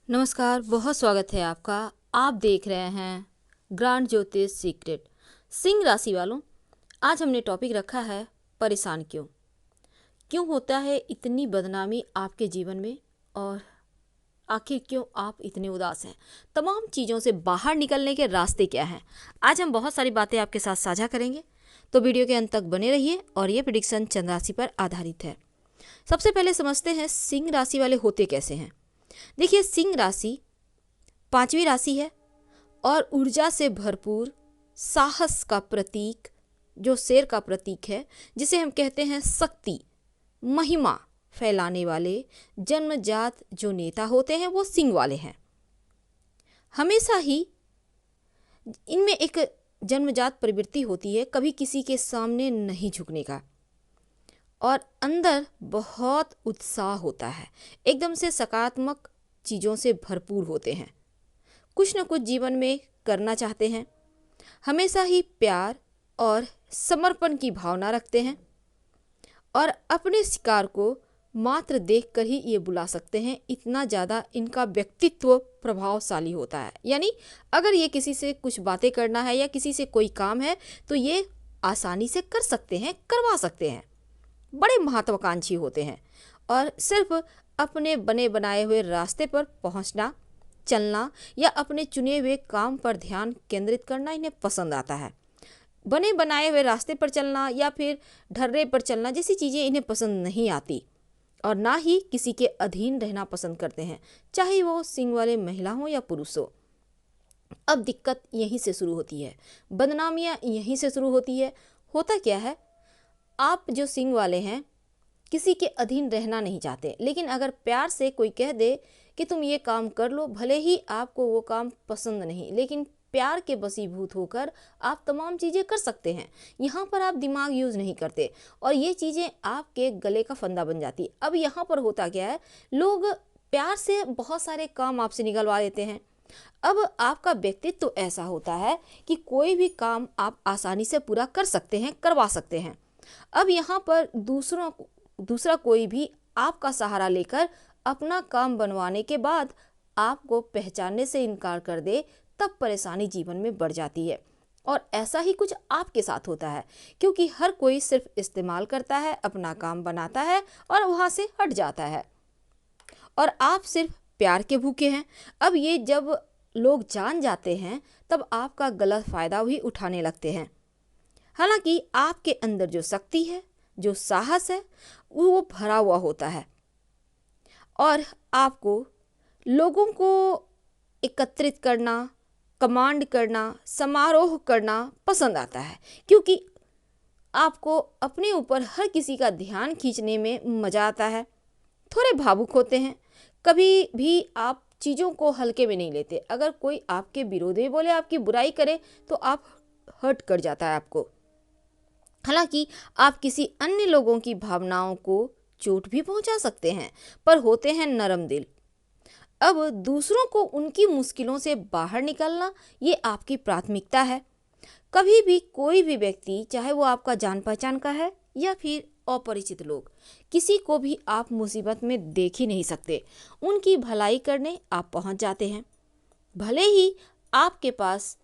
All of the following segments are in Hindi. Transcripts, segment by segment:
नमस्कार, बहुत स्वागत है आपका। आप देख रहे हैं ग्रांड ज्योतिष सीक्रेट। सिंह राशि वालों, आज हमने टॉपिक रखा है परेशान क्यों। क्यों होता है इतनी बदनामी आपके जीवन में, और आखिर क्यों आप इतने उदास हैं। तमाम चीज़ों से बाहर निकलने के रास्ते क्या हैं, आज हम बहुत सारी बातें आपके साथ साझा करेंगे। तो वीडियो के अंत तक बने रहिए। और ये प्रेडिक्शन चंद्र राशि पर आधारित है। सबसे पहले समझते हैं सिंह राशि वाले होते कैसे हैं। देखिए, सिंह राशि 5वीं राशि है और ऊर्जा से भरपूर, साहस का प्रतीक, जो शेर का प्रतीक है, जिसे हम कहते हैं शक्ति, महिमा फैलाने वाले जन्मजात जो नेता होते हैं वो सिंह वाले हैं। हमेशा ही इनमें एक जन्मजात प्रवृत्ति होती है कभी किसी के सामने नहीं झुकने का, और अंदर बहुत उत्साह होता है, एकदम से सकारात्मक चीज़ों से भरपूर होते हैं, कुछ न कुछ जीवन में करना चाहते हैं, हमेशा ही प्यार और समर्पण की भावना रखते हैं, और अपने शिकार को मात्र देखकर ही ये बुला सकते हैं, इतना ज़्यादा इनका व्यक्तित्व प्रभावशाली होता है। यानी अगर ये किसी से कुछ बातें करना है या किसी से कोई काम है तो ये आसानी से कर सकते हैं, करवा सकते हैं। बड़े महत्वाकांक्षी होते हैं और सिर्फ अपने बने बनाए हुए रास्ते पर पहुंचना, चलना या अपने चुने हुए काम पर ध्यान केंद्रित करना इन्हें पसंद आता है। बने बनाए हुए रास्ते पर चलना या फिर ढर्रे पर चलना जैसी चीज़ें इन्हें पसंद नहीं आती, और ना ही किसी के अधीन रहना पसंद करते हैं, चाहे वो सिंह वाले महिला हो या पुरुष हो। अब दिक्कत यहीं से शुरू होती है, बदनामियाँ यहीं से शुरू होती है। होता क्या है, आप जो सिंह वाले हैं किसी के अधीन रहना नहीं चाहते, लेकिन अगर प्यार से कोई कह दे कि तुम ये काम कर लो, भले ही आपको वो काम पसंद नहीं, लेकिन प्यार के वशीभूत होकर आप तमाम चीज़ें कर सकते हैं। यहाँ पर आप दिमाग यूज़ नहीं करते और ये चीज़ें आपके गले का फंदा बन जाती। अब यहाँ पर होता क्या है, लोग प्यार से बहुत सारे काम आपसे निकलवा देते हैं। अब आपका व्यक्तित्व तो ऐसा होता है कि कोई भी काम आप आसानी से पूरा कर सकते हैं, करवा सकते हैं। अब यहाँ पर दूसरा कोई भी आपका सहारा लेकर अपना काम बनवाने के बाद आपको पहचानने से इनकार कर दे, तब परेशानी जीवन में बढ़ जाती है। और ऐसा ही कुछ आपके साथ होता है, क्योंकि हर कोई सिर्फ इस्तेमाल करता है, अपना काम बनाता है और वहाँ से हट जाता है, और आप सिर्फ प्यार के भूखे हैं। अब ये जब लोग जान जाते हैं तब आपका गलत फ़ायदा भी उठाने लगते हैं। हालांकि आपके अंदर जो शक्ति है, जो साहस है, वो भरा हुआ होता है, और आपको लोगों को एकत्रित करना, कमांड करना, समारोह करना पसंद आता है, क्योंकि आपको अपने ऊपर हर किसी का ध्यान खींचने में मज़ा आता है। थोड़े भावुक होते हैं, कभी भी आप चीज़ों को हल्के में नहीं लेते। अगर कोई आपके विरोध में बोले, आपकी बुराई करे, तो आप हर्ट कर जाता है आपको। हालांकि आप किसी अन्य लोगों की भावनाओं को चोट भी पहुंचा सकते हैं, पर होते हैं नरम दिल। अब दूसरों को उनकी मुश्किलों से बाहर निकलना ये आपकी प्राथमिकता है। कभी भी कोई भी व्यक्ति, चाहे वो आपका जान पहचान का है या फिर अपरिचित लोग, किसी को भी आप मुसीबत में देख ही नहीं सकते। उनकी भलाई करने आप पहुंच जाते हैं। भले ही आपके पास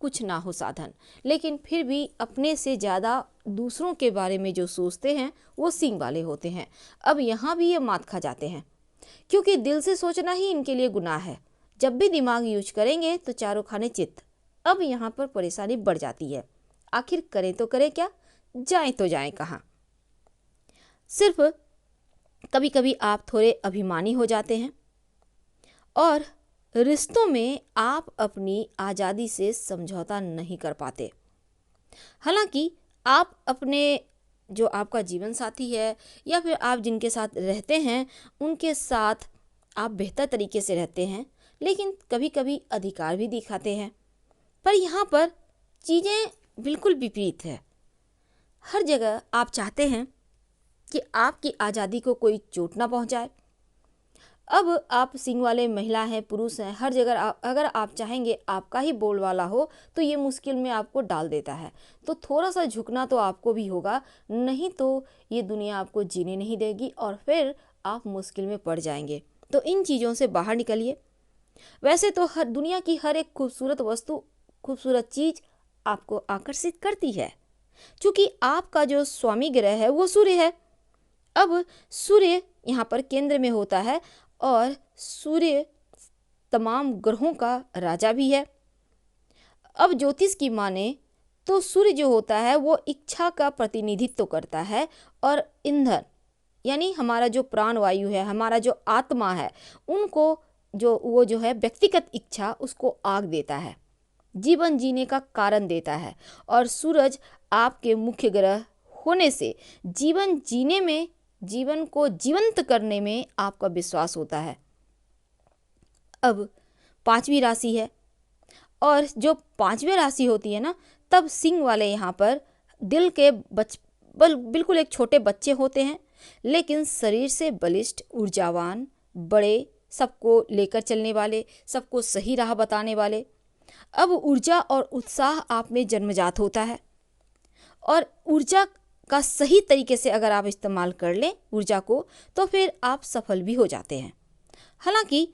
कुछ ना हो साधन, लेकिन फिर भी अपने से ज़्यादा दूसरों के बारे में जो सोचते हैं वो सिंह वाले होते हैं। अब यहाँ भी ये मात खा जाते हैं, क्योंकि दिल से सोचना ही इनके लिए गुनाह है। जब भी दिमाग यूज करेंगे तो चारों खाने चित्त। अब यहाँ पर परेशानी बढ़ जाती है। आखिर करें तो करें क्या, जाएं तो जाएं कहाँ। सिर्फ कभी कभी आप थोड़े अभिमानी हो जाते हैं, और रिश्तों में आप अपनी आज़ादी से समझौता नहीं कर पाते। हालांकि आप अपने जो आपका जीवन साथी है या फिर आप जिनके साथ रहते हैं उनके साथ आप बेहतर तरीके से रहते हैं, लेकिन कभी कभी अधिकार भी दिखाते हैं। पर यहाँ पर चीज़ें बिल्कुल विपरीत है। हर जगह आप चाहते हैं कि आपकी आज़ादी को कोई चोट ना पहुँचाए। अब आप सिंह वाले महिला हैं, पुरुष हैं, हर जगह अगर आप चाहेंगे आपका ही बोलवाला हो तो ये मुश्किल में आपको डाल देता है। तो थोड़ा सा झुकना तो आपको भी होगा, नहीं तो ये दुनिया आपको जीने नहीं देगी और फिर आप मुश्किल में पड़ जाएंगे। तो इन चीज़ों से बाहर निकलिए। वैसे तो हर दुनिया की हर एक खूबसूरत वस्तु, खूबसूरत चीज आपको आकर्षित करती है, क्योंकि आपका जो स्वामी ग्रह है वो सूर्य है। अब सूर्य यहाँ पर केंद्र में होता है और सूर्य तमाम ग्रहों का राजा भी है। अब ज्योतिष की माने तो सूर्य जो होता है वो इच्छा का प्रतिनिधित्व करता है और ईंधन यानी हमारा जो प्राण वायु है, हमारा जो आत्मा है, उनको जो है व्यक्तिगत इच्छा उसको आग देता है, जीवन जीने का कारण देता है। और सूरज आपके मुख्य ग्रह होने से जीवन जीने में, जीवन को जीवंत करने में आपका विश्वास होता है। अब पांचवी राशि है, और जो पांचवी राशि होती है ना, तब सिंह वाले यहाँ पर दिल के बिल्कुल एक छोटे बच्चे होते हैं, लेकिन शरीर से बलिष्ठ, ऊर्जावान, बड़े, सबको लेकर चलने वाले, सबको सही राह बताने वाले। अब ऊर्जा और उत्साह आप में जन्मजात होता है, और ऊर्जा का सही तरीके से अगर आप इस्तेमाल कर लें ऊर्जा को, तो फिर आप सफल भी हो जाते हैं। हालांकि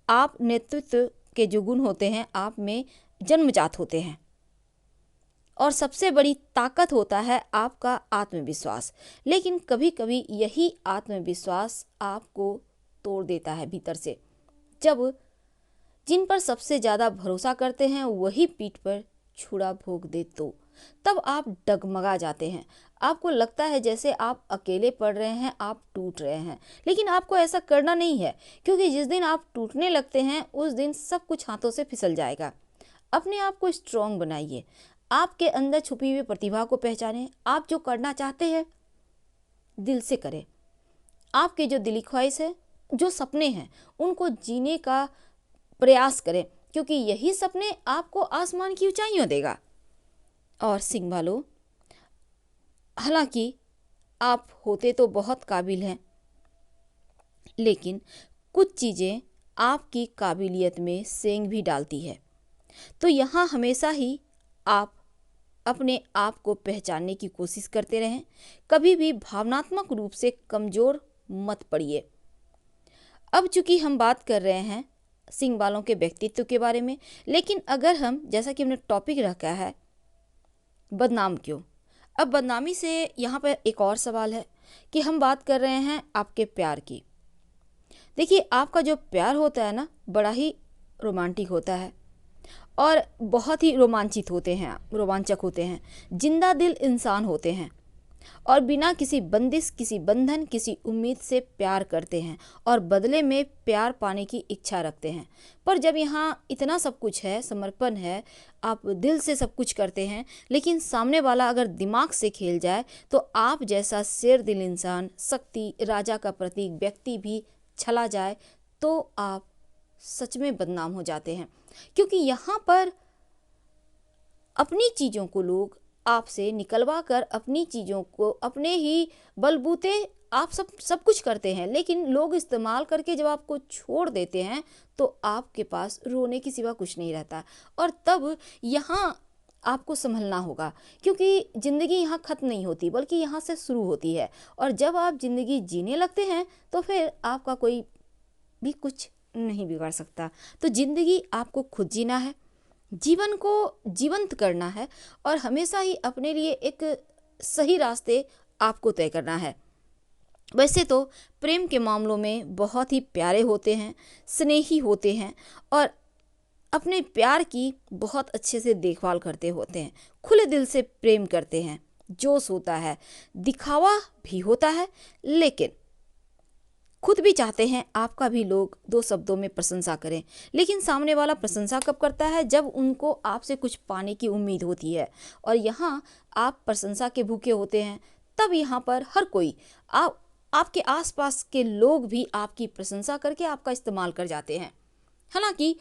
आप नेतृत्व के जो गुण होते हैं आप में जन्मजात होते हैं, और सबसे बड़ी ताकत होता है आपका आत्मविश्वास। लेकिन कभी कभी यही आत्मविश्वास आपको तोड़ देता है भीतर से, जब जिन पर सबसे ज़्यादा भरोसा करते हैं वही पीठ पर छुरा भोग दे तो तब आप डगमगा जाते हैं। आपको लगता है जैसे आप अकेले पड़ रहे हैं, आप टूट रहे हैं। लेकिन आपको ऐसा करना नहीं है, क्योंकि जिस दिन आप टूटने लगते हैं उस दिन सब कुछ हाथों से फिसल जाएगा। अपने आप को स्ट्रांग बनाइए, आपके अंदर छुपी हुई प्रतिभा को पहचानें। आप जो करना चाहते हैं दिल से करें। आपके जो दिली ख्वाहिश है, जो सपने हैं, उनको जीने का प्रयास करें, क्योंकि यही सपने आपको आसमान की ऊंचाइयों देगा। और सिंह वालों, हालांकि आप होते तो बहुत काबिल हैं, लेकिन कुछ चीज़ें आपकी काबिलियत में सेंध भी डालती है। तो यहाँ हमेशा ही आप अपने आप को पहचानने की कोशिश करते रहें। कभी भी भावनात्मक रूप से कमज़ोर मत पड़िए। अब चूंकि हम बात कर रहे हैं सिंह वालों के व्यक्तित्व के बारे में, लेकिन अगर हम, जैसा कि हमने टॉपिक रखा है बदनाम क्यों, अब बदनामी से यहाँ पर एक और सवाल है कि हम बात कर रहे हैं आपके प्यार की। देखिए, आपका जो प्यार होता है ना, बड़ा ही रोमांटिक होता है और बहुत ही रोमांचक होते हैं, जिंदा दिल इंसान होते हैं, और बिना किसी बंदिश, किसी बंधन, किसी उम्मीद से प्यार करते हैं और बदले में प्यार पाने की इच्छा रखते हैं। पर जब यहाँ इतना सब कुछ है, समर्पण है, आप दिल से सब कुछ करते हैं, लेकिन सामने वाला अगर दिमाग से खेल जाए तो आप जैसा शेर दिल इंसान, शक्ति, राजा का प्रतीक व्यक्ति भी छला जाए तो आप सच में बदनाम हो जाते हैं। क्योंकि यहाँ पर अपनी चीज़ों को लोग आपसे निकलवा कर, अपनी चीज़ों को अपने ही बलबूते आप सब कुछ करते हैं, लेकिन लोग इस्तेमाल करके जब आपको छोड़ देते हैं तो आपके पास रोने की सिवा कुछ नहीं रहता। और तब यहाँ आपको संभलना होगा, क्योंकि ज़िंदगी यहाँ ख़त्म नहीं होती, बल्कि यहाँ से शुरू होती है। और जब आप ज़िंदगी जीने लगते हैं तो फिर आपका कोई भी कुछ नहीं बिगाड़ सकता। तो ज़िंदगी आपको खुद जीना है, जीवन को जीवंत करना है, और हमेशा ही अपने लिए एक सही रास्ते आपको तय करना है। वैसे तो प्रेम के मामलों में बहुत ही प्यारे होते हैं, स्नेही होते हैं, और अपने प्यार की बहुत अच्छे से देखभाल करते होते हैं, खुले दिल से प्रेम करते हैं, जोश होता है, दिखावा भी होता है, लेकिन खुद भी चाहते हैं आपका भी लोग दो शब्दों में प्रशंसा करें। लेकिन सामने वाला प्रशंसा कब करता है? जब उनको आपसे कुछ पाने की उम्मीद होती है, और यहाँ आप प्रशंसा के भूखे होते हैं। तब यहाँ पर हर कोई, आपके आसपास के लोग भी आपकी प्रशंसा करके आपका इस्तेमाल कर जाते हैं। हालांकि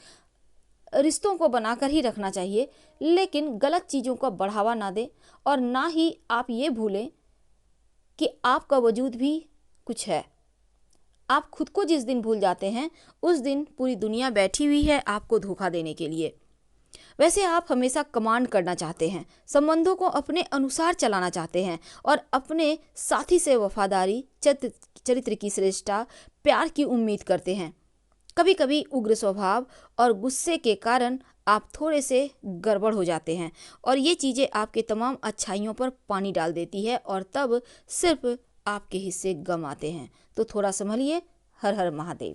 रिश्तों को बनाकर ही रखना चाहिए, लेकिन गलत चीज़ों का बढ़ावा ना दें, और ना ही आप ये भूलें कि आपका वजूद भी कुछ है। आप खुद को जिस दिन भूल जाते हैं उस दिन पूरी दुनिया बैठी हुई है आपको धोखा देने के लिए। वैसे आप हमेशा कमांड करना चाहते हैं, संबंधों को अपने अनुसार चलाना चाहते हैं, और अपने साथी से वफादारी, चरित्र की श्रेष्ठता, प्यार की उम्मीद करते हैं। कभी कभी उग्र स्वभाव और गुस्से के कारण आप थोड़े से गड़बड़ हो जाते हैं और ये चीज़ें आपके तमाम अच्छाइयों पर पानी डाल देती है और तब सिर्फ आपके हिस्से गम आते हैं। तो थोड़ा संभलिए। हर हर महादेव।